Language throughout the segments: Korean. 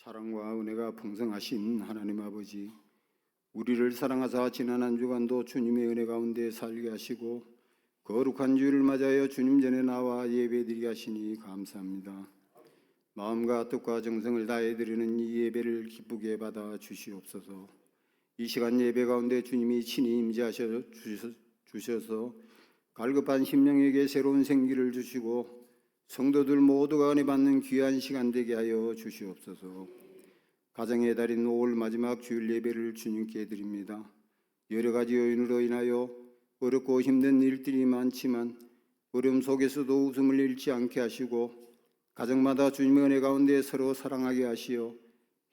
사랑과 은혜가 풍성하신 하나님 아버지, 우리를 사랑하사 지난 한 주간도 주님의 은혜 가운데 살게 하시고 거룩한 주일을 맞아여 주님 전에 나와 예배드리게 하시니 감사합니다. 마음과 뜻과 정성을 다해 드리는 이 예배를 기쁘게 받아 주시옵소서. 이 시간 예배 가운데 주님이 친히 임재하셔 주셔서 갈급한 심령에게 새로운 생기를 주시고 성도들 모두가 은혜 받는 귀한 시간 되게 하여 주시옵소서. 가정의 달인 5월 마지막 주일 예배를 주님께 드립니다. 여러 가지 요인으로 인하여 어렵고 힘든 일들이 많지만 어려움 속에서도 웃음을 잃지 않게 하시고 가정마다 주님의 은혜 가운데 서로 사랑하게 하시어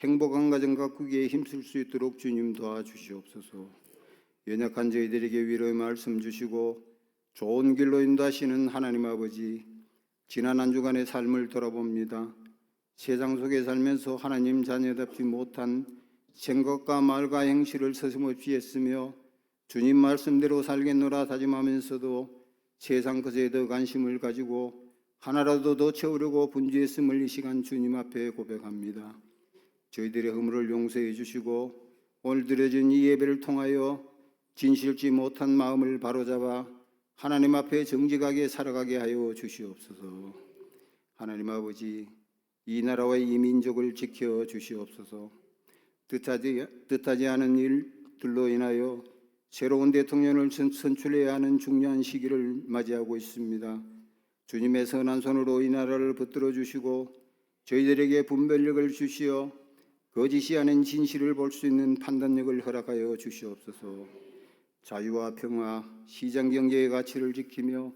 행복한 가정 가꾸기에 힘쓸 수 있도록 주님 도와주시옵소서. 연약한 저희들에게 위로의 말씀 주시고 좋은 길로 인도하시는 하나님 아버지, 지난 한 주간의 삶을 돌아봅니다. 세상 속에 살면서 하나님 자녀답지 못한 생각과 말과 행실을 서슴없이 했으며 주님 말씀대로 살겠노라 다짐하면서도 세상 것에 더 관심을 가지고 하나라도 더 채우려고 분주했음을 이 시간 주님 앞에 고백합니다. 저희들의 허물을 용서해 주시고 오늘 드려진 이 예배를 통하여 진실치 못한 마음을 바로잡아 하나님 앞에 정직하게 살아가게 하여 주시옵소서. 하나님 아버지, 이 나라와 이 민족을 지켜 주시옵소서. 뜻하지 않은 일들로 인하여 새로운 대통령을 선출해야 하는 중요한 시기를 맞이하고 있습니다. 주님의 선한 손으로 이 나라를 붙들어 주시고 저희들에게 분별력을 주시어 거짓이 아닌 진실을 볼 수 있는 판단력을 허락하여 주시옵소서. 자유와 평화, 시장경제의 가치를 지키며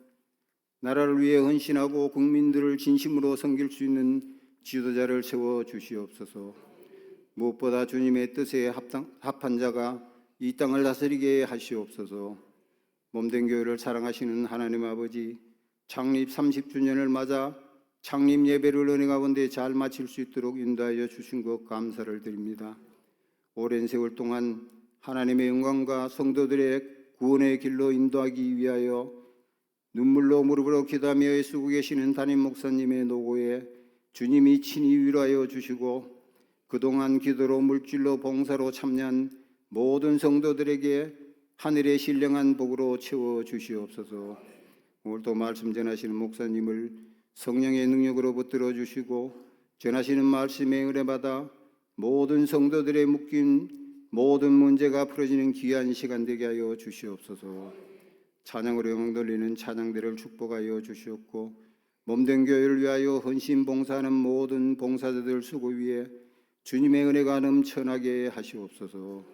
나라를 위해 헌신하고 국민들을 진심으로 섬길 수 있는 지도자를 세워 주시옵소서. 무엇보다 주님의 뜻에 합한 자가 이 땅을 다스리게 하시옵소서. 몸된 교회를 사랑하시는 하나님 아버지, 창립 30주년을 맞아 창립 예배를 은혜 가운데 잘 마칠 수 있도록 인도하여 주신 것 감사를 드립니다. 오랜 세월 동안 하나님의 영광과 성도들의 구원의 길로 인도하기 위하여 눈물로 무릎으로 기도하며 애쓰고 계시는 담임 목사님의 노고에 주님이 친히 위로하여 주시고 그동안 기도로 물질로 봉사로 참여한 모든 성도들에게 하늘의 신령한 복으로 채워 주시옵소서. 오늘도 말씀 전하시는 목사님을 성령의 능력으로 붙들어 주시고 전하시는 말씀에 은혜받아 모든 성도들의 묶인 모든 문제가 풀어지는 귀한 시간 되게 하여 주시옵소서. 찬양으로 영광 돌리는 찬양대를 축복하여 주시옵고 몸된 교회를 위하여 헌신 봉사하는 모든 봉사자들 수고 위에 주님의 은혜가 넘쳐나게 하시옵소서.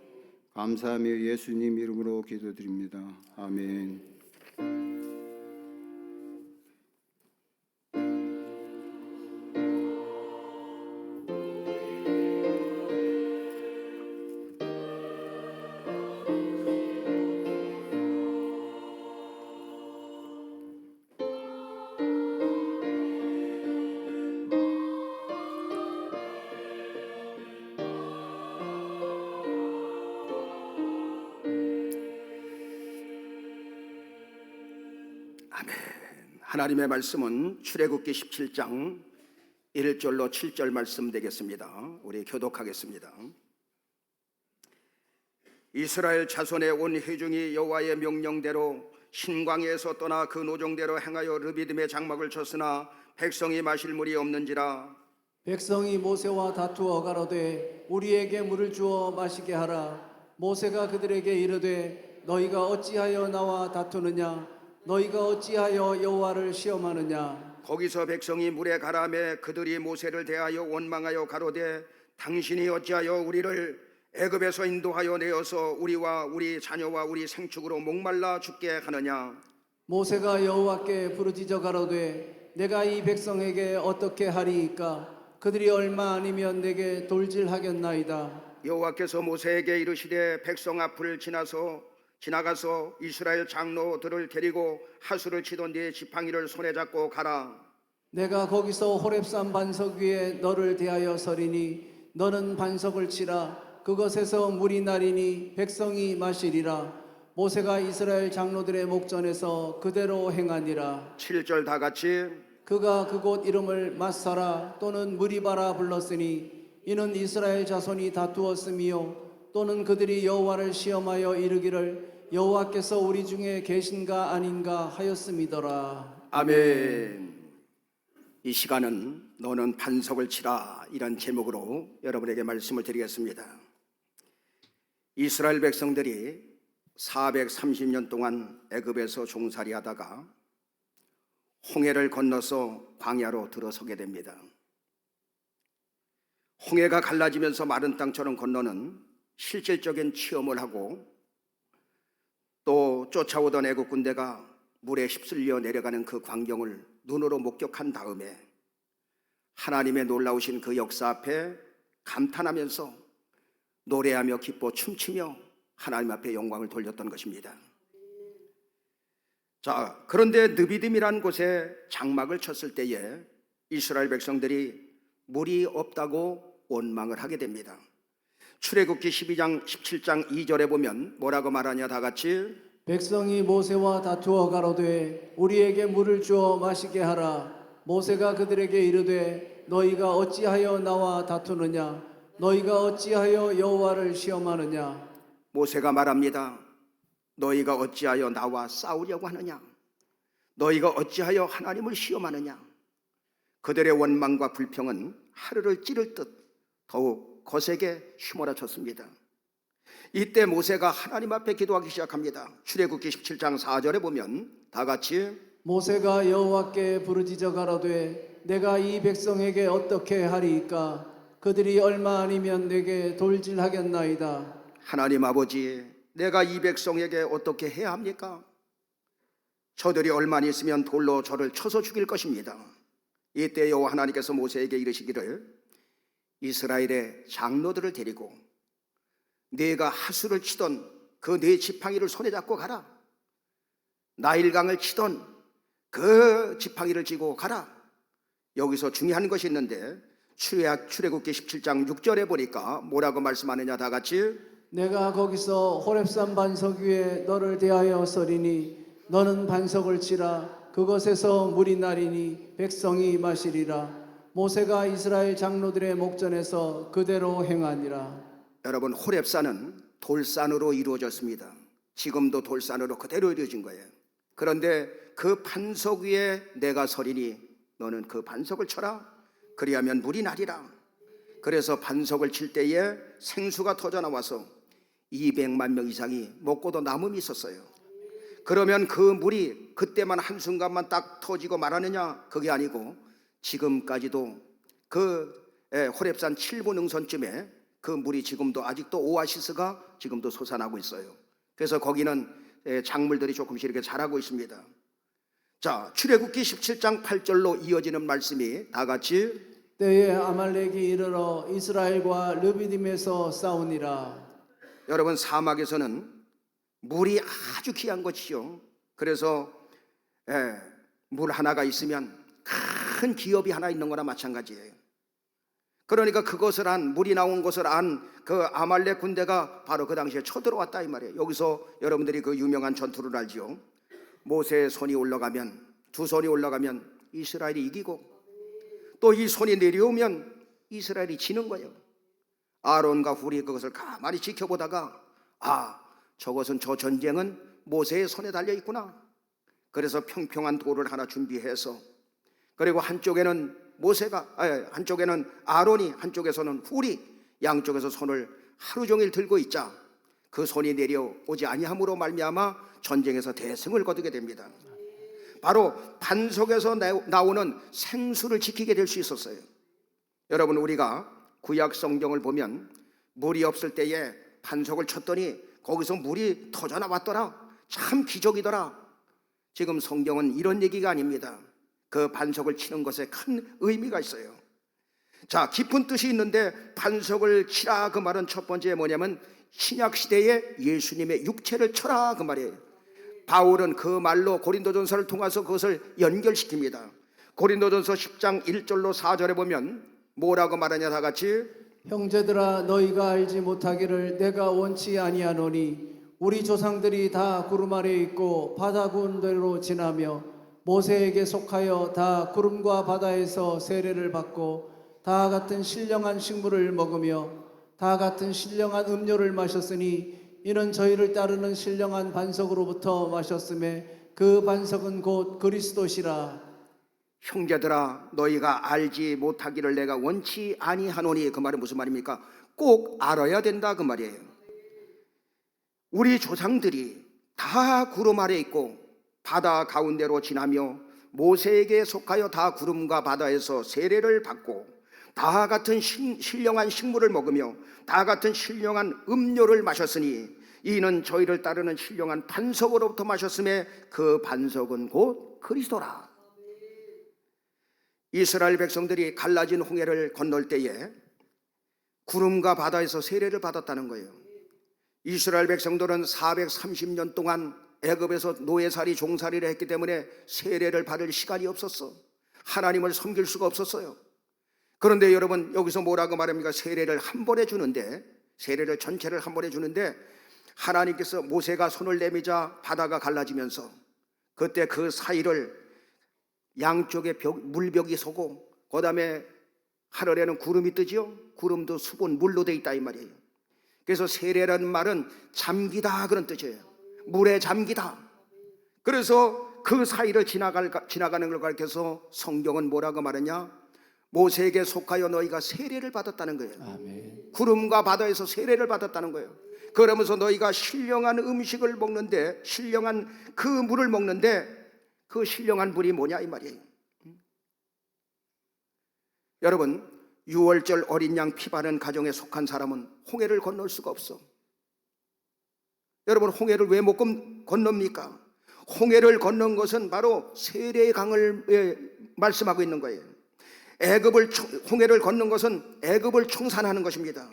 감사하며 예수님 이름으로 기도드립니다. 아멘. 하나님의 말씀은 출애굽기 17장 1절로 7절 말씀 되겠습니다. 우리 교독하겠습니다. 이스라엘 자손의 온 회중이 여호와의 명령대로 신광야에서 떠나 그 노종대로 행하여 르비딤의 장막을 쳤으나 백성이 마실 물이 없는지라. 백성이 모세와 다투어 가로되 우리에게 물을 주어 마시게 하라. 모세가 그들에게 이르되 너희가 어찌하여 나와 다투느냐? 너희가 어찌하여 여호와를 시험하느냐? 거기서 백성이 물에 가라매 그들이 모세를 대하여 원망하여 가로되 당신이 어찌하여 우리를 애굽에서 인도하여 내어서 우리와 우리 자녀와 우리 생축으로 목말라 죽게 하느냐? 모세가 여호와께 부르짖어 가로되 내가 이 백성에게 어떻게 하리이까? 그들이 얼마 아니면 내게 돌질하겠나이다. 여호와께서 모세에게 이르시되 백성 앞을 지나가서 이스라엘 장로들을 데리고 하수를 치던 뒤에 지팡이를 손에 잡고 가라. 내가 거기서 호렙산 반석 위에 너를 대하여 서리니 너는 반석을 치라. 그것에서 물이 나리니 백성이 마시리라. 모세가 이스라엘 장로들의 목전에서 그대로 행하니라. 7절 다 같이. 그가 그곳 이름을 마사라 또는 무리바라 불렀으니 이는 이스라엘 자손이 다투었음이요 또는 그들이 여호와를 시험하여 이르기를 여호와께서 우리 중에 계신가 아닌가 하였음이더라. 아멘. 이 시간은 너는 반석을 치라 이런 제목으로 여러분에게 말씀을 드리겠습니다. 이스라엘 백성들이 430년 동안 애굽에서 종살이하다가 홍해를 건너서 광야로 들어서게 됩니다. 홍해가 갈라지면서 마른 땅처럼 건너는 실질적인 체험을 하고 또 쫓아오던 애국 군대가 물에 휩쓸려 내려가는 그 광경을 눈으로 목격한 다음에 하나님의 놀라우신 그 역사 앞에 감탄하면서 노래하며 기뻐 춤추며 하나님 앞에 영광을 돌렸던 것입니다. 자, 그런데 느비딤이라는 곳에 장막을 쳤을 때에 이스라엘 백성들이 물이 없다고 원망을 하게 됩니다. 출애굽기 12장 17장 2절에 보면 뭐라고 말하냐, 다 같이 백성이 모세와 다투어 가로되 우리에게 물을 주어 마시게 하라. 모세가 그들에게 이르되 너희가 어찌하여 나와 다투느냐? 너희가 어찌하여 여호와를 시험하느냐? 모세가 말합니다. 너희가 어찌하여 나와 싸우려고 하느냐? 너희가 어찌하여 하나님을 시험하느냐? 그들의 원망과 불평은 하루를 찌를 듯 더욱 거세게 휘몰아쳤습니다. 이때 모세가 하나님 앞에 기도하기 시작합니다. 출애굽기 17장 4절에 보면 다 같이 모세가 여호와께 부르짖어 가로되 내가 이 백성에게 어떻게 하리이까? 그들이 얼마 아니면 내게 돌질하겠나이다. 하나님 아버지, 내가 이 백성에게 어떻게 해야 합니까? 저들이 얼마 있으면 돌로 저를 쳐서 죽일 것입니다. 이때 여호와 하나님께서 모세에게 이르시기를 이스라엘의 장로들을 데리고 네가 하수를 치던 그 네 지팡이를 손에 잡고 가라. 나일강을 치던 그 지팡이를 쥐고 가라. 여기서 중요한 것이 있는데 출애굽기 17장 6절에 보니까 뭐라고 말씀하느냐, 다 같이 내가 거기서 호렙산 반석 위에 너를 대하여 서리니 너는 반석을 치라. 그것에서 물이 나리니 백성이 마시리라. 모세가 이스라엘 장로들의 목전에서 그대로 행하니라. 여러분, 호렙산은 돌산으로 이루어졌습니다. 지금도 돌산으로 그대로 이루어진 거예요. 그런데 그 반석 위에 내가 서리니 너는 그 반석을 쳐라. 그리하면 물이 나리라. 그래서 반석을 칠 때에 생수가 터져 나와서 200만 명 이상이 먹고도 남음이 있었어요. 그러면 그 물이 그때만 한순간만 딱 터지고 말하느냐? 그게 아니고 지금까지도 그 호렙산 7분 능선쯤에 그 물이 지금도 아직도 오아시스가 지금도 솟아나고 있어요. 그래서 거기는 작물들이 조금씩 이렇게 자라고 있습니다. 자, 출애굽기 17장 8절로 이어지는 말씀이 다 같이 때에 아말렉이 이르러 이스라엘과 르비딤에서 싸우니라. 여러분, 사막에서는 물이 아주 귀한 것이죠. 그래서 물 하나가 있으면 큰 기업이 하나 있는 거나 마찬가지예요. 그러니까 그것을 물이 나온 것을 그 아말렉 군대가 바로 그 당시에 쳐들어왔다 이 말이에요. 여기서 여러분들이 그 유명한 전투를 알죠. 모세의 손이 올라가면, 두 손이 올라가면 이스라엘이 이기고 또 이 손이 내려오면 이스라엘이 지는 거예요. 아론과 훌이 그것을 가만히 지켜보다가 저것은 저 전쟁은 모세의 손에 달려 있구나. 그래서 평평한 돌을 하나 준비해서, 그리고 한쪽에는 한쪽에는 아론이, 한쪽에서는 훌이, 양쪽에서 손을 하루 종일 들고 있자 그 손이 내려오지 아니함으로 말미암아 전쟁에서 대승을 거두게 됩니다. 바로 반석에서 나오는 생수를 지키게 될 수 있었어요. 여러분, 우리가 구약 성경을 보면 물이 없을 때에 반석을 쳤더니 거기서 물이 터져 나왔더라. 참 기적이더라. 지금 성경은 이런 얘기가 아닙니다. 그 반석을 치는 것에 큰 의미가 있어요. 자, 깊은 뜻이 있는데 반석을 치라 그 말은 첫 번째 뭐냐면 신약 시대에 예수님의 육체를 쳐라 그 말이에요. 바울은 그 말로 고린도전서를 통해서 그것을 연결시킵니다. 고린도전서 10장 1절로 4절에 보면 뭐라고 말하냐, 다 같이 형제들아 너희가 알지 못하기를 내가 원치 아니하노니 우리 조상들이 다 구름 아래 있고 바다 군대로 지나며 모세에게 속하여 다 구름과 바다에서 세례를 받고 다 같은 신령한 식물을 먹으며 다 같은 신령한 음료를 마셨으니 이는 저희를 따르는 신령한 반석으로부터 마셨음에 그 반석은 곧 그리스도시라. 형제들아, 너희가 알지 못하기를 내가 원치 아니하노니. 그 말은 무슨 말입니까? 꼭 알아야 된다 그 말이에요. 우리 조상들이 다 구름 아래 있고 바다 가운데로 지나며 모세에게 속하여 다 구름과 바다에서 세례를 받고 다 같은 신령한 식물을 먹으며 다 같은 신령한 음료를 마셨으니 이는 저희를 따르는 신령한 반석으로부터 마셨음에 그 반석은 곧 그리스도라. 이스라엘 백성들이 갈라진 홍해를 건널 때에 구름과 바다에서 세례를 받았다는 거예요. 이스라엘 백성들은 430년 동안 애굽에서 노예살이 종살이를 했기 때문에 세례를 받을 시간이 없었어. 하나님을 섬길 수가 없었어요. 그런데 여러분, 여기서 뭐라고 말합니까? 세례를 한 번에 주는데, 세례를 전체를 한 번에 주는데 하나님께서 모세가 손을 내미자 바다가 갈라지면서 그때 그 사이를 양쪽에 물벽이 서고 그 다음에 하늘에는 구름이 뜨죠. 구름도 수분 물로 돼 있다 이 말이에요. 그래서 세례라는 말은 잠기다 그런 뜻이에요. 물에 잠기다. 그래서 그 사이를 지나가는 걸 가르쳐서 성경은 뭐라고 말하냐? 모세에게 속하여 너희가 세례를 받았다는 거예요. 아멘. 구름과 바다에서 세례를 받았다는 거예요. 그러면서 너희가 신령한 음식을 먹는데, 신령한 그 물을 먹는데 그 신령한 물이 뭐냐 이 말이에요. 여러분, 유월절 어린 양 피 바른 가정에 속한 사람은 홍해를 건널 수가 없어. 여러분, 홍해를 왜 못 건넙니까? 홍해를 건넌 것은 바로 세례의 강을 말씀하고 있는 거예요. 홍해를 건넌 것은 애굽을 청산하는 것입니다.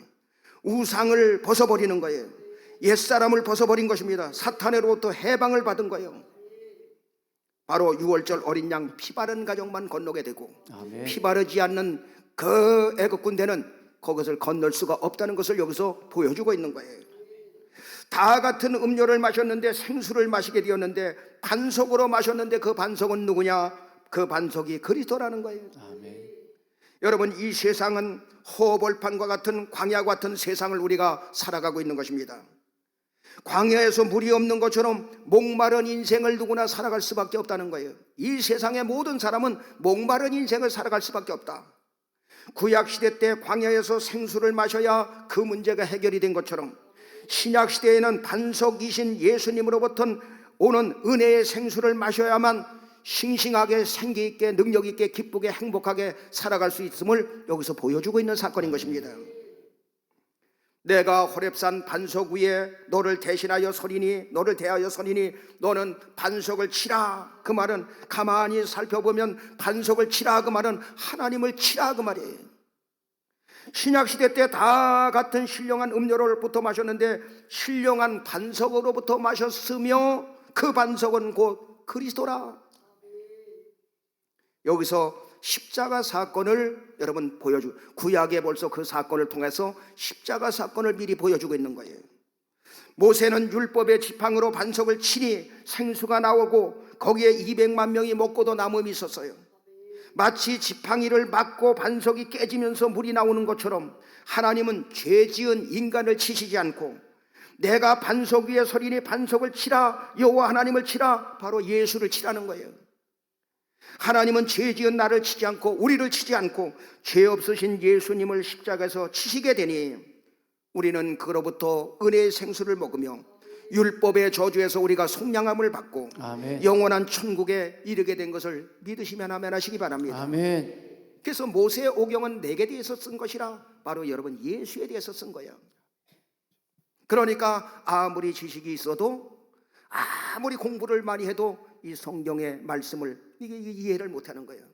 우상을 벗어버리는 거예요. 옛사람을 벗어버린 것입니다. 사탄으로부터 해방을 받은 거예요. 바로 유월절 어린 양 피 바른 가정만 건너게 되고, 아멘. 피 바르지 않는 그 애굽 군대는 그것을 건널 수가 없다는 것을 여기서 보여주고 있는 거예요. 다 같은 음료를 마셨는데, 생수를 마시게 되었는데 반석으로 마셨는데 그 반석은 누구냐? 그 반석이 그리스도라는 거예요. 아멘. 여러분, 이 세상은 허벌판과 같은 광야와 같은 세상을 우리가 살아가고 있는 것입니다. 광야에서 물이 없는 것처럼 목마른 인생을 누구나 살아갈 수밖에 없다는 거예요. 이 세상의 모든 사람은 목마른 인생을 살아갈 수밖에 없다. 구약시대 때 광야에서 생수를 마셔야 그 문제가 해결이 된 것처럼 신약시대에는 반석이신 예수님으로부터 오는 은혜의 생수를 마셔야만 싱싱하게 생기있게 능력있게 기쁘게 행복하게 살아갈 수 있음을 여기서 보여주고 있는 사건인 것입니다. 내가 호렙산 반석 위에 너를 대신하여 서리니, 너를 대하여 서리니 너는 반석을 치라. 그 말은 가만히 살펴보면 반석을 치라 그 말은 하나님을 치라 그 말이에요. 신약시대 때 다 같은 신령한 음료로부터 마셨는데 신령한 반석으로부터 마셨으며 그 반석은 곧 그리스도라. 여기서 십자가 사건을 여러분 구약에 벌써 그 사건을 통해서 십자가 사건을 미리 보여주고 있는 거예요. 모세는 율법의 지팡이로 반석을 치니 생수가 나오고 거기에 200만 명이 먹고도 남음이 있었어요. 마치 지팡이를 맞고 반석이 깨지면서 물이 나오는 것처럼 하나님은 죄 지은 인간을 치시지 않고 내가 반석 위에 서리니 반석을 치라, 여호와 하나님을 치라, 바로 예수를 치라는 거예요. 하나님은 죄 지은 나를 치지 않고 우리를 치지 않고 죄 없으신 예수님을 십자가에서 치시게 되니 우리는 그로부터 은혜의 생수를 먹으며 율법의 저주에서 우리가 속량함을 받고 아멘. 영원한 천국에 이르게 된 것을 믿으시면 아멘 하시기 바랍니다. 아멘. 그래서 모세의 오경은 내게 대해서 쓴 것이라 바로 여러분 예수에 대해서 쓴 거예요. 그러니까 아무리 지식이 있어도 아무리 공부를 많이 해도 이 성경의 말씀을 이해를 못하는 거예요.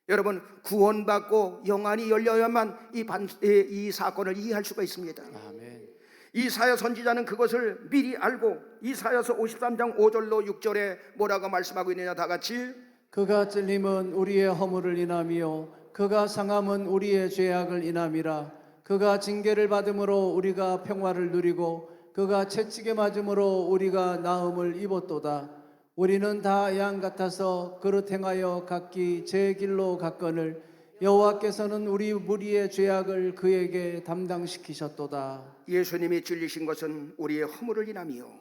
여러분, 구원받고 영안이 열려야만 이 사건을 이해할 수가 있습니다. 아멘. 이사야 선지자는 그것을 미리 알고 이사야서 53장 5절로 6절에 뭐라고 말씀하고 있느냐, 다 같이 그가 찔림은 우리의 허물을 인하며 그가 상함은 우리의 죄악을 인함이라. 그가 징계를 받음으로 우리가 평화를 누리고 그가 채찍에 맞음으로 우리가 나음을 입었도다. 우리는 다 양 같아서 그릇 행하여 각기 제 길로 갔거늘 여호와께서는 우리 무리의 죄악을 그에게 담당시키셨도다. 예수님이 찔리신 것은 우리의 허물을 인함이요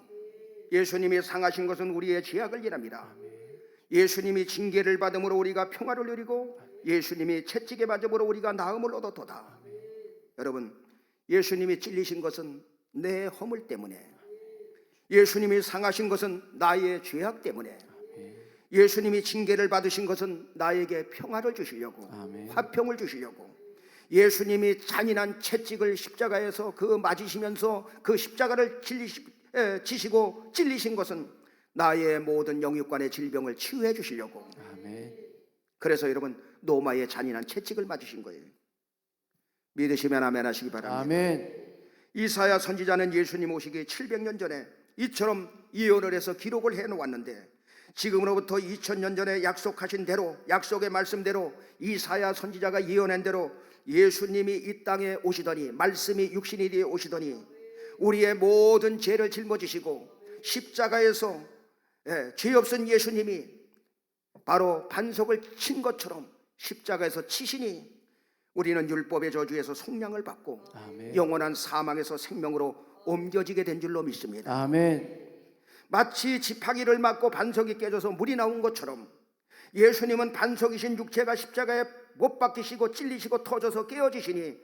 예수님이 상하신 것은 우리의 죄악을 인함이라. 예수님이 징계를 받음으로 우리가 평화를 누리고 예수님이 채찍에 맞음으로 우리가 나음을 얻었도다. 여러분, 예수님이 찔리신 것은 내 허물 때문에, 예수님이 상하신 것은 나의 죄악 때문에, 예수님이 징계를 받으신 것은 나에게 평화를 주시려고, 아멘. 화평을 주시려고, 예수님이 잔인한 채찍을 십자가에서 그 맞으시면서 그 십자가를 지시고 찔리신 것은 나의 모든 영육간의 질병을 치유해 주시려고. 아멘. 그래서 여러분, 노마의 잔인한 채찍을 맞으신 거예요. 믿으시면 아멘 하시기 바랍니다. 아멘. 이사야 선지자는 예수님 오시기 700년 전에 이처럼 예언을 해서 기록을 해놓았는데, 지금으로부터 2000년 전에 약속하신 대로, 약속의 말씀대로 이사야 선지자가 예언한 대로 예수님이 이 땅에 오시더니, 말씀이 육신이 되어 오시더니 우리의 모든 죄를 짊어지시고 십자가에서 죄 없은 예수님이 바로 반석을 친 것처럼 십자가에서 치시니 우리는 율법의 저주에서 속량을 받고 아멘. 영원한 사망에서 생명으로 옮겨지게 된 줄로 믿습니다. 아멘. 마치 지팡이를 맞고 반석이 깨져서 물이 나온 것처럼 예수님은 반석이신 육체가 십자가에 못 박히시고 찔리시고 터져서 깨어지시니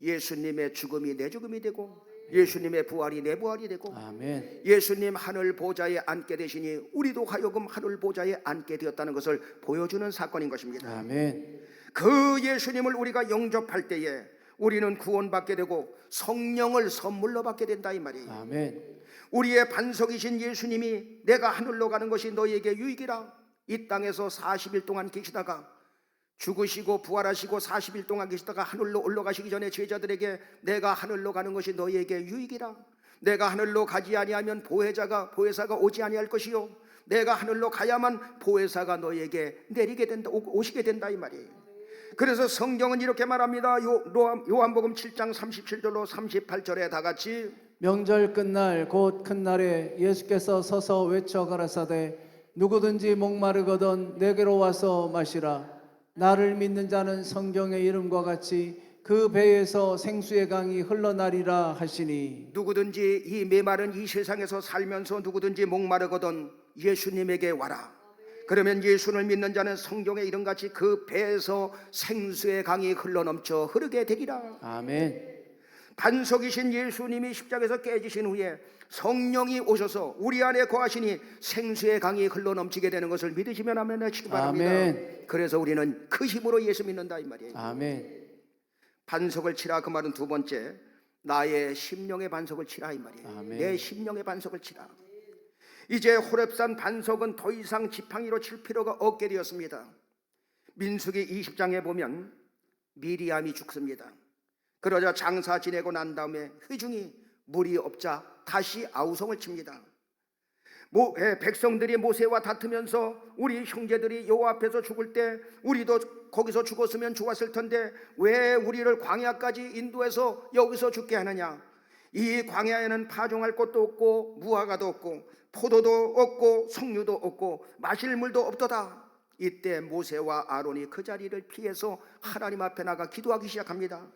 예수님의 죽음이 내 죽음이 되고 예수님의 부활이 내 부활이 되고 아멘. 예수님 하늘 보좌에 앉게 되시니 우리도 하여금 하늘 보좌에 앉게 되었다는 것을 보여주는 사건인 것입니다. 아멘. 그 예수님을 우리가 영접할 때에 우리는 구원받게 되고 성령을 선물로 받게 된다 이 말이에요. 아멘. 우리의 반석이신 예수님이 내가 하늘로 가는 것이 너희에게 유익이라. 이 땅에서 40일 동안 계시다가 죽으시고 부활하시고 40일 동안 계시다가 하늘로 올라가시기 전에 제자들에게 내가 하늘로 가는 것이 너희에게 유익이라. 내가 하늘로 가지 아니하면 보혜사가 오지 아니할 것이요 내가 하늘로 가야만 보혜사가 너희에게 내리게 된다, 오시게 된다 이 말이에요. 그래서 성경은 이렇게 말합니다. 요한복음 7장 37절로 38절에 다 같이 명절 끝날 곧 큰 날에 예수께서 서서 외쳐 가라사대 누구든지 목마르거든 내게로 와서 마시라. 나를 믿는 자는 성경의 이름과 같이 그 배에서 생수의 강이 흘러나리라 하시니. 누구든지 이 메마른 이 세상에서 살면서 누구든지 목마르거든 예수님에게 와라. 그러면 예수를 믿는 자는 성경의 이름같이 그 배에서 생수의 강이 흘러넘쳐 흐르게 되리라. 아멘. 반석이신 예수님이 십자가에서 깨지신 후에 성령이 오셔서 우리 안에 거하시니 생수의 강이 흘러넘치게 되는 것을 믿으시면 아멘 하시기 바랍니다. 아멘. 그래서 우리는 그 힘으로 예수 믿는다 이 말이에요. 아멘. 반석을 치라 그 말은 두 번째, 나의 심령의 반석을 치라 이 말이에요. 아멘. 내 심령의 반석을 치라. 이제 호렙산 반석은 더 이상 지팡이로 칠 필요가 없게 되었습니다. 민수기 20장에 보면 미리암이 죽습니다. 그러자 장사 지내고 난 다음에 회중이 물이 없자 다시 아우성을 칩니다. 백성들이 모세와 다투면서 우리 형제들이 여호와 앞에서 죽을 때 우리도 거기서 죽었으면 좋았을 텐데 왜 우리를 광야까지 인도해서 여기서 죽게 하느냐. 이 광야에는 파종할 곳도 없고 무화과도 없고 포도도 없고 석류도 없고 마실 물도 없도다. 이때 모세와 아론이 그 자리를 피해서 하나님 앞에 나가 기도하기 시작합니다.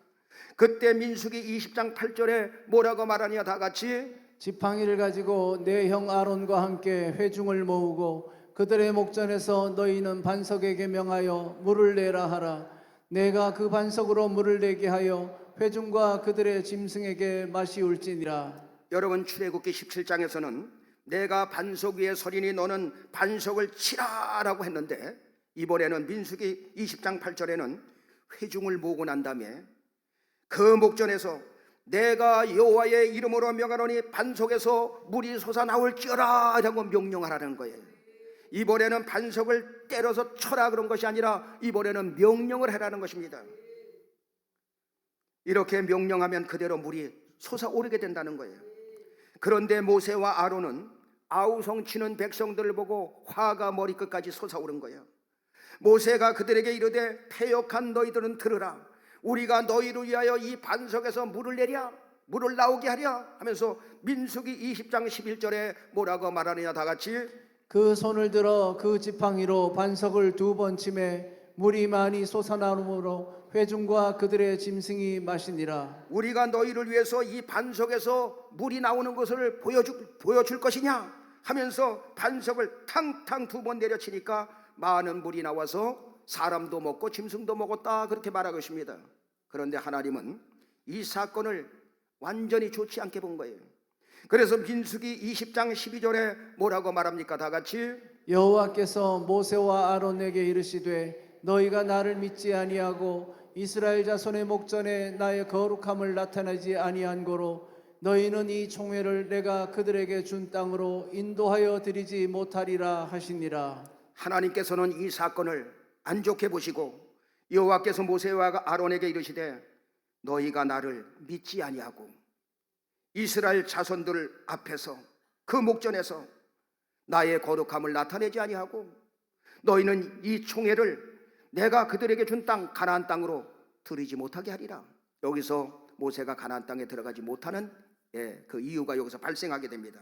그때 민수기 20장 8절에 뭐라고 말하냐 다 같이 지팡이를 가지고 내 형 아론과 함께 회중을 모으고 그들의 목전에서 너희는 반석에게 명하여 물을 내라 하라. 내가 그 반석으로 물을 내게 하여 회중과 그들의 짐승에게 마시울지니라. 여러분 출애굽기 17장에서는 내가 반석 위에 서리니 너는 반석을 치라라고 했는데 이번에는 민수기 20장 8절에는 회중을 모으고 난 다음에 그 목전에서 내가 여호와의 이름으로 명하노니 반석에서 물이 솟아나올지어라 라고 명령하라는 거예요. 이번에는 반석을 때려서 쳐라 그런 것이 아니라 이번에는 명령을 하라는 것입니다. 이렇게 명령하면 그대로 물이 솟아오르게 된다는 거예요. 그런데 모세와 아론은 아우성 치는 백성들을 보고 화가 머리끝까지 솟아오른 거예요. 모세가 그들에게 이르되 패역한 너희들은 들으라. 우리가 너희를 위하여 이 반석에서 물을 내랴, 물을 나오게 하랴 하면서 민수기 20장 11절에 뭐라고 말하느냐 다 같이 그 손을 들어 그 지팡이로 반석을 2번 치매 물이 많이 솟아나므로 회중과 그들의 짐승이 마시니라. 우리가 너희를 위해서 이 반석에서 물이 나오는 것을 보여줄 것이냐 하면서 반석을 탕탕 2번 내려치니까 많은 물이 나와서 사람도 먹고 짐승도 먹었다 그렇게 말하고 있습니다. 그런데 하나님은 이 사건을 완전히 좋지 않게 본 거예요. 그래서 민수기 20장 12절에 뭐라고 말합니까? 다 같이 여호와께서 모세와 아론에게 이르시되 너희가 나를 믿지 아니하고 이스라엘 자손의 목전에 나의 거룩함을 나타내지 아니한 고로 너희는 이 총회를 내가 그들에게 준 땅으로 인도하여 드리지 못하리라 하시니라. 하나님께서는 이 사건을 안 좋게 보시고 여호와께서 모세와 아론에게 이르시되 너희가 나를 믿지 아니하고 이스라엘 자손들 앞에서 그 목전에서 나의 거룩함을 나타내지 아니하고 너희는 이 총회를 내가 그들에게 준 땅 가나안 땅으로 들이지 못하게 하리라. 여기서 모세가 가나안 땅에 들어가지 못하는 그 이유가 여기서 발생하게 됩니다.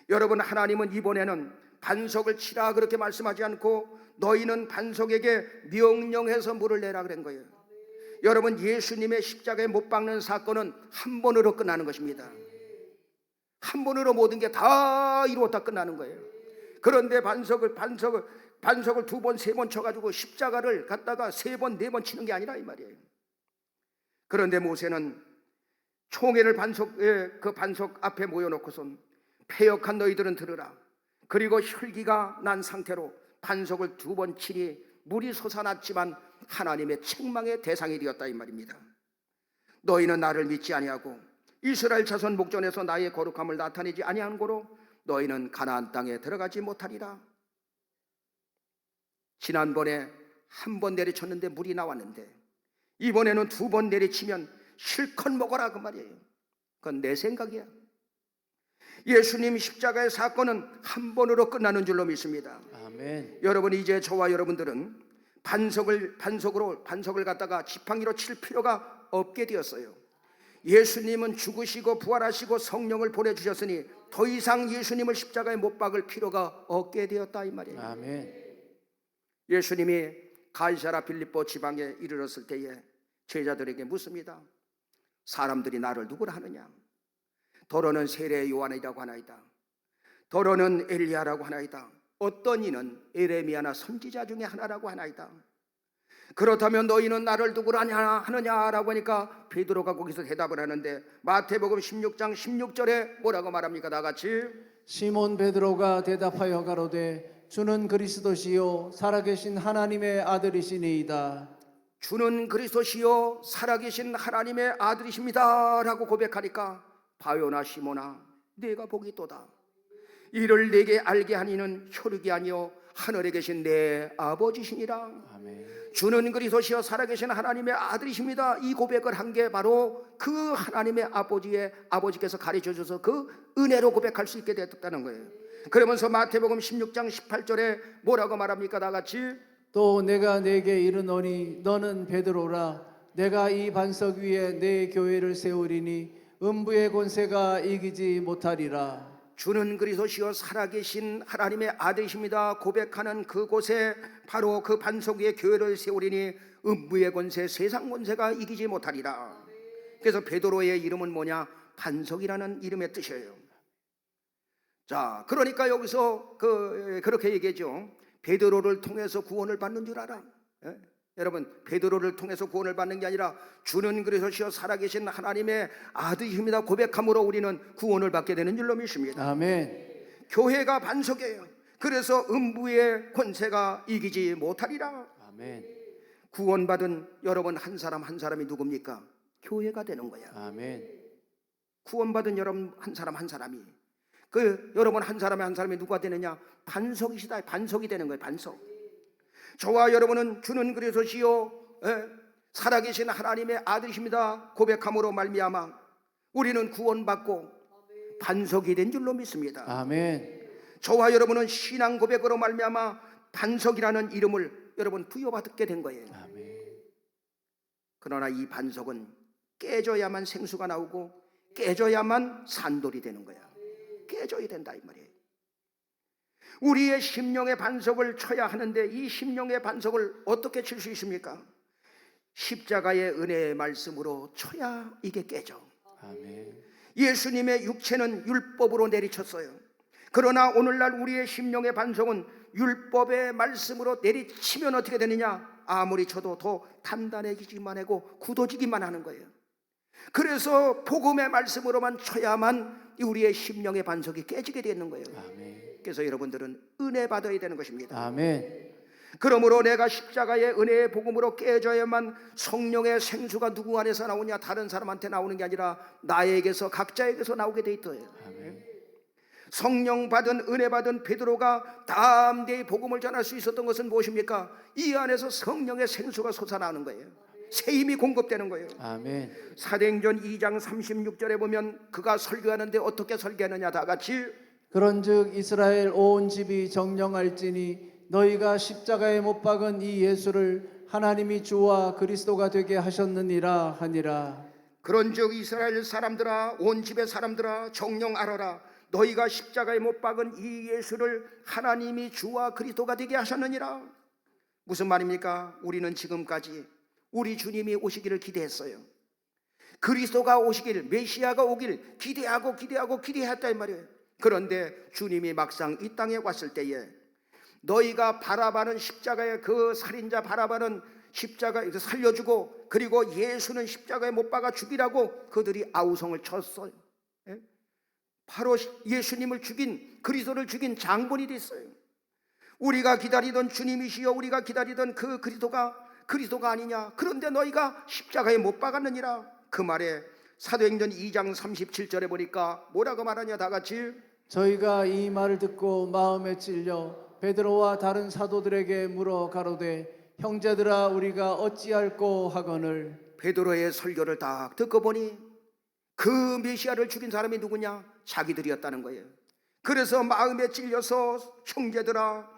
여러분, 하나님은 이번에는 반석을 치라 그렇게 말씀하지 않고 너희는 반석에게 명령해서 물을 내라 그런 거예요. 여러분, 예수님의 십자가에 못 박는 사건은 한 번으로 끝나는 것입니다. 한 번으로 모든 게 다 이루었다 끝나는 거예요. 그런데 반석을 2번, 3번 쳐가지고 십자가를 갖다가 3번, 4번 치는 게 아니라 이 말이에요. 그런데 모세는 총회를 그 반석 앞에 모여놓고선 패역한 너희들은 들으라. 그리고 혈기가 난 상태로 반석을 2번 치니 물이 솟아났지만 하나님의 책망의 대상이 되었다 이 말입니다. 너희는 나를 믿지 아니하고 이스라엘 자손 목전에서 나의 거룩함을 나타내지 아니한 고로 너희는 가나안 땅에 들어가지 못하리라. 지난번에 1번 내리쳤는데 물이 나왔는데 이번에는 2번 내리치면 실컷 먹어라 그 말이에요. 그건 내 생각이야. 예수님 십자가의 사건은 한 번으로 끝나는 줄로 믿습니다. 아멘. 여러분, 이제 저와 여러분들은 반석을 갖다가 지팡이로 칠 필요가 없게 되었어요. 예수님은 죽으시고 부활하시고 성령을 보내주셨으니 더 이상 예수님을 십자가에 못 박을 필요가 없게 되었다 이 말이에요. 아멘. 예수님이 가이사라 빌립보 지방에 이르렀을 때에 제자들에게 묻습니다. 사람들이 나를 누구라 하느냐? 더러는 세례 요한이라고 하나이다. 더러는 엘리야라고 하나이다. 어떤 이는 에레미야나 선지자 중에 하나라고 하나이다. 그렇다면 너희는 나를 누구라 하느냐라고 하니까 베드로가 거기서 대답을 하는데 마태복음 16장 16절에 뭐라고 말합니까? 다 같이 시몬 베드로가 대답하여 가로되 주는 그리스도시요 살아계신 하나님의 아들이시니이다. 주는 그리스도시요 살아계신 하나님의 아들이십니다 라고 고백하니까 바요나 시몬아 내가 복이 또다. 이를 내게 알게 하니는 혈육이 아니요 하늘에 계신 내 아버지시니라. 아멘. 주는 그리스도시요 살아계신 하나님의 아들이십니다. 이 고백을 한 게 바로 그 하나님의 아버지께서 가르쳐 주셔서 그 은혜로 고백할 수 있게 됐다는 거예요. 그러면서 마태복음 16장 18절에 뭐라고 말합니까? 다 같이 또 내가 네게 이르노니 너는 베드로라. 내가 이 반석 위에 내 교회를 세우리니 음부의 권세가 이기지 못하리라. 주는 그리스도시요 살아계신 하나님의 아들이십니다 고백하는 그곳에 바로 그 반석 위에 교회를 세우리니 음부의 권세 세상 권세가 이기지 못하리라. 그래서 베드로의 이름은 뭐냐? 반석이라는 이름의 뜻이에요. 자, 그러니까 여기서 그렇게 얘기했죠. 베드로를 통해서 구원을 받는 줄 알아. 여러분, 베드로를 통해서 구원을 받는 게 아니라 주는 그리스도시요 살아계신 하나님의 아들이십니다 고백함으로 우리는 구원을 받게 되는 줄로 믿습니다. 아멘. 교회가 반석이에요. 그래서 음부의 권세가 이기지 못하리라. 아멘. 구원받은 여러분 한 사람 한 사람이 누굽니까? 교회가 되는 거야. 아멘. 구원받은 여러분 한 사람 한 사람이 여러분 한 사람이 누가 되느냐? 반석이시다. 반석이 되는 거예요. 반석. 저와 여러분은 주는 그리스도시요 살아계신 하나님의 아들이십니다 고백함으로 말미암아 우리는 구원받고 반석이 된 줄로 믿습니다. 아멘. 저와 여러분은 신앙 고백으로 말미암아 반석이라는 이름을 여러분 부여받게 된 거예요. 아멘. 그러나 이 반석은 깨져야만 생수가 나오고 깨져야만 산돌이 되는 거야. 깨져야 된다 이 말이에요. 우리의 심령의 반석을 쳐야 하는데 이 심령의 반석을 어떻게 칠 수 있습니까? 십자가의 은혜의 말씀으로 쳐야 이게 깨져. 아멘. 예수님의 육체는 율법으로 내리쳤어요. 그러나 오늘날 우리의 심령의 반석은 율법의 말씀으로 내리치면 어떻게 되느냐? 아무리 쳐도 더 단단해지기만 하고 굳어지기만 하는 거예요. 그래서 복음의 말씀으로만 쳐야만 우리의 심령의 반석이 깨지게 되는 거예요. 아멘. 그래서 여러분들은 은혜 받아야 되는 것입니다. 아멘. 그러므로 내가 십자가의 은혜의 복음으로 깨져야만 성령의 생수가 누구 안에서 나오냐? 다른 사람한테 나오는 게 아니라 나에게서, 각자에게서 나오게 돼 있어요. 아멘. 성령 받은, 은혜 받은 베드로가 담대히 복음을 전할 수 있었던 것은 무엇입니까? 이 안에서 성령의 생수가 솟아나는 거예요. 새 힘이 공급되는 거예요. 아멘. 사도행전 2장 36절에 보면 그가 설교하는데 어떻게 설교하느냐? 다 같이 그런즉 이스라엘 온 집이 정령할지니 너희가 십자가에 못 박은 이 예수를 하나님이 주와 그리스도가 되게 하셨느니라 하니라. 그런즉 이스라엘 사람들아, 온 집의 사람들아, 정령 알아라. 너희가 십자가에 못 박은 이 예수를 하나님이 주와 그리스도가 되게 하셨느니라. 무슨 말입니까? 우리는 지금까지 우리 주님이 오시기를 기대했어요. 그리스도가 오시길, 메시아가 오길 기대했다 이 말이에요. 그런데 주님이 막상 이 땅에 왔을 때에 너희가 바라바는 십자가의 그 살인자 바라바는 십자가에 살려주고, 그리고 예수는 십자가에 못 박아 죽이라고 그들이 아우성을 쳤어요. 바로 예수님을 죽인, 그리스도를 죽인 장본이 됐어요. 우리가 기다리던 주님이시여, 우리가 기다리던 그 그리스도가 아니냐? 그런데 너희가 십자가에 못 박았느니라. 그 말에 사도행전 2장 37절에 보니까 뭐라고 말하냐? 다 같이 저희가 이 말을 듣고 마음에 찔려 베드로와 다른 사도들에게 물어 가로되 형제들아 우리가 어찌할꼬 하거늘. 베드로의 설교를 딱 듣고 보니 그 메시아를 죽인 사람이 누구냐? 자기들이었다는 거예요. 그래서 마음에 찔려서 형제들아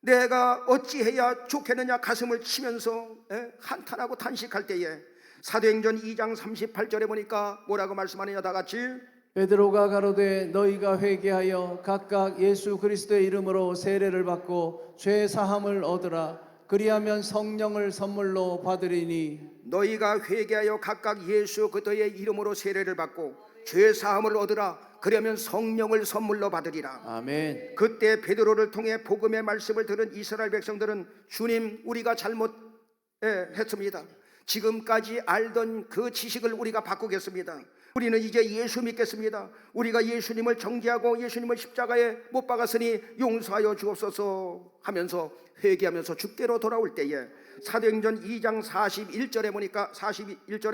내가 어찌해야 좋겠느냐 가슴을 치면서 한탄하고 탄식할 때에 사도행전 2장 38절에 보니까 뭐라고 말씀하느냐? 다 같이 베드로가 가로되 너희가 회개하여 각각 예수 그리스도의 이름으로 세례를 받고 죄 사함을 얻으라. 그리하면 성령을 선물로 받으리니. 너희가 회개하여 각각 예수 그리스도의 이름으로 세례를 받고 죄 사함을 얻으라. 그러면 성령을 선물로 받으리라. 아멘. 그때 베드로를 통해 복음의 말씀을 들은 이스라엘 백성들은 주님 우리가 잘못했습니다. 지금까지 알던 그 지식을 우리가 바꾸겠습니다. 우리는 이제 예수 믿겠습니다. 우리가 예수님을 정죄하고 예수님을 십자가에 못 박았으니 용서하여 주옵소서 하면서 회개하면서 주께로 돌아올 때에 사도행전 2장 41절에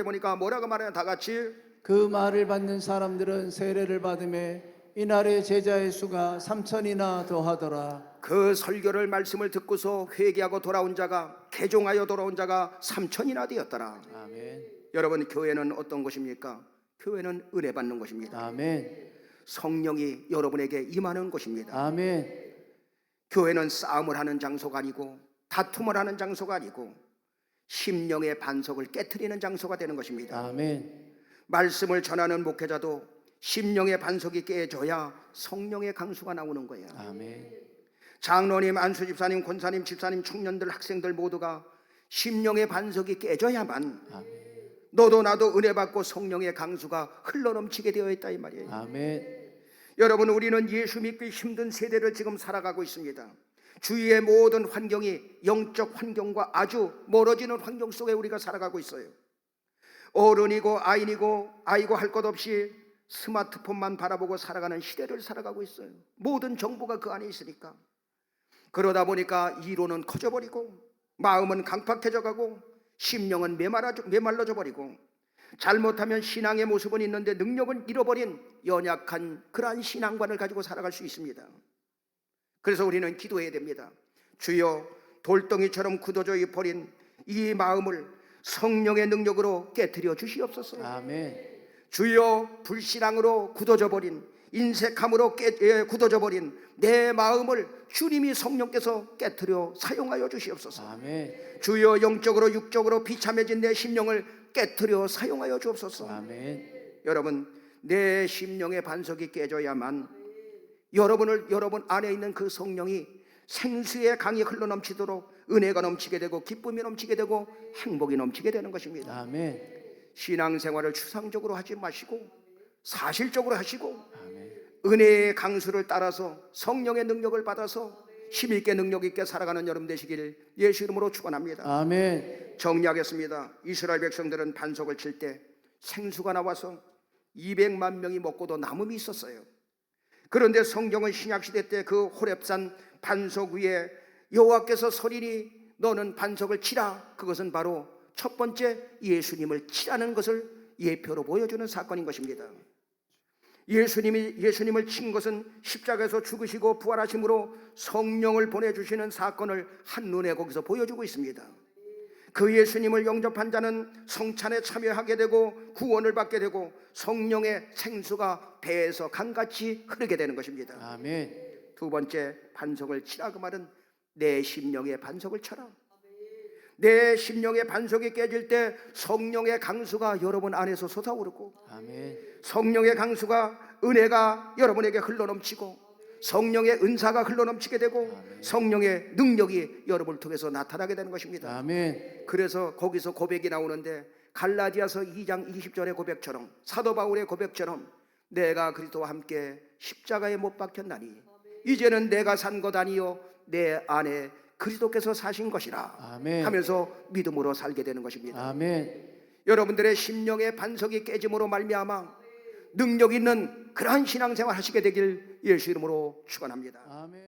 보니까 뭐라고 말하냐? 다 같이 그 말을 받는 사람들은 세례를 받음에 이날의 제자의 수가 3,000이나 더하더라. 그 설교를 말씀을 듣고서 회개하고 돌아온 자가, 개종하여 돌아온 자가 3,000이나 되었더라. 아멘. 여러분, 교회는 어떤 곳입니까? 교회는 은혜 받는 곳입니다. 아멘. 성령이 여러분에게 임하는 곳입니다. 아멘. 교회는 싸움을 하는 장소가 아니고 다툼을 하는 장소가 아니고 심령의 반석을 깨트리는 장소가 되는 것입니다. 아멘. 말씀을 전하는 목회자도 심령의 반석이 깨져야 성령의 강수가 나오는 거예요. 아멘. 장로님, 안수집사님, 권사님, 집사님, 청년들, 학생들 모두가 심령의 반석이 깨져야만 아멘. 너도 나도 은혜 받고 성령의 강수가 흘러넘치게 되어 있다 이 말이에요. 아멘. 여러분, 우리는 예수 믿기 힘든 세대를 지금 살아가고 있습니다. 주위의 모든 환경이 영적 환경과 아주 멀어지는 환경 속에 우리가 살아가고 있어요. 어른이고 아이고 할 것 없이 스마트폰만 바라보고 살아가는 시대를 살아가고 있어요. 모든 정보가 그 안에 있으니까. 그러다 보니까 이론은 커져버리고 마음은 강팍해져가고 심령은 메말라져 버리고 잘못하면 신앙의 모습은 있는데 능력은 잃어버린 연약한 그러한 신앙관을 가지고 살아갈 수 있습니다. 그래서 우리는 기도해야 됩니다. 주여, 돌덩이처럼 굳어져 버린 이 마음을 성령의 능력으로 깨트려 주시옵소서. 아멘. 주여, 불신앙으로 굳어져 버린, 인색함으로 굳어져 버린 내 마음을 주님이 성령께서 깨트려 사용하여 주시옵소서. 아멘. 주여, 영적으로 육적으로 비참해진 내 심령을 깨트려 사용하여 주옵소서. 아멘. 여러분, 내 심령의 반석이 깨져야만 여러분 안에 있는 그 성령이 생수의 강이 흘러넘치도록 은혜가 넘치게 되고 기쁨이 넘치게 되고 행복이 넘치게 되는 것입니다. 아멘. 신앙생활을 추상적으로 하지 마시고 사실적으로 하시고 아멘. 은혜의 강수를 따라서 성령의 능력을 받아서 힘있게 능력있게 살아가는 여러분 되시기를 예수 이름으로 축원합니다. 아멘. 정리하겠습니다. 이스라엘 백성들은 반석을 칠 때 생수가 나와서 200만 명이 먹고도 남음이 있었어요. 그런데 성경은 신약시대 때 그 호렙산 반석 위에 여호와께서 서리니 너는 반석을 치라. 그것은 바로 첫 번째 예수님을 치라는 것을 예표로 보여주는 사건인 것입니다. 예수님을 친 것은 십자가에서 죽으시고 부활하심으로 성령을 보내주시는 사건을 한눈에 거기서 보여주고 있습니다. 그 예수님을 영접한 자는 성찬에 참여하게 되고 구원을 받게 되고 성령의 생수가 배에서 강같이 흐르게 되는 것입니다. 아멘. 두 번째, 반석을 치라. 그 말은 내 심령의 반석을 쳐라. 내 심령의 반석이 깨질 때 성령의 강수가 여러분 안에서 솟아오르고 아멘. 성령의 강수가 은혜가 여러분에게 흘러넘치고 성령의 은사가 흘러넘치게 되고 성령의 능력이 여러분을 통해서 나타나게 되는 것입니다. 아멘. 그래서 거기서 고백이 나오는데 갈라디아서 2장 20절의 고백처럼 사도 바울의 고백처럼 내가 그리스도와 함께 십자가에 못 박혔나니 이제는 내가 산 것 아니요 내 안에 그리스도께서 사신 것이라 아멘. 하면서 믿음으로 살게 되는 것입니다. 아멘. 여러분들의 심령의 반석이 깨짐으로 말미암아 능력 있는 그러한 신앙생활 하시게 되길 예수 이름으로 축원합니다. 아멘.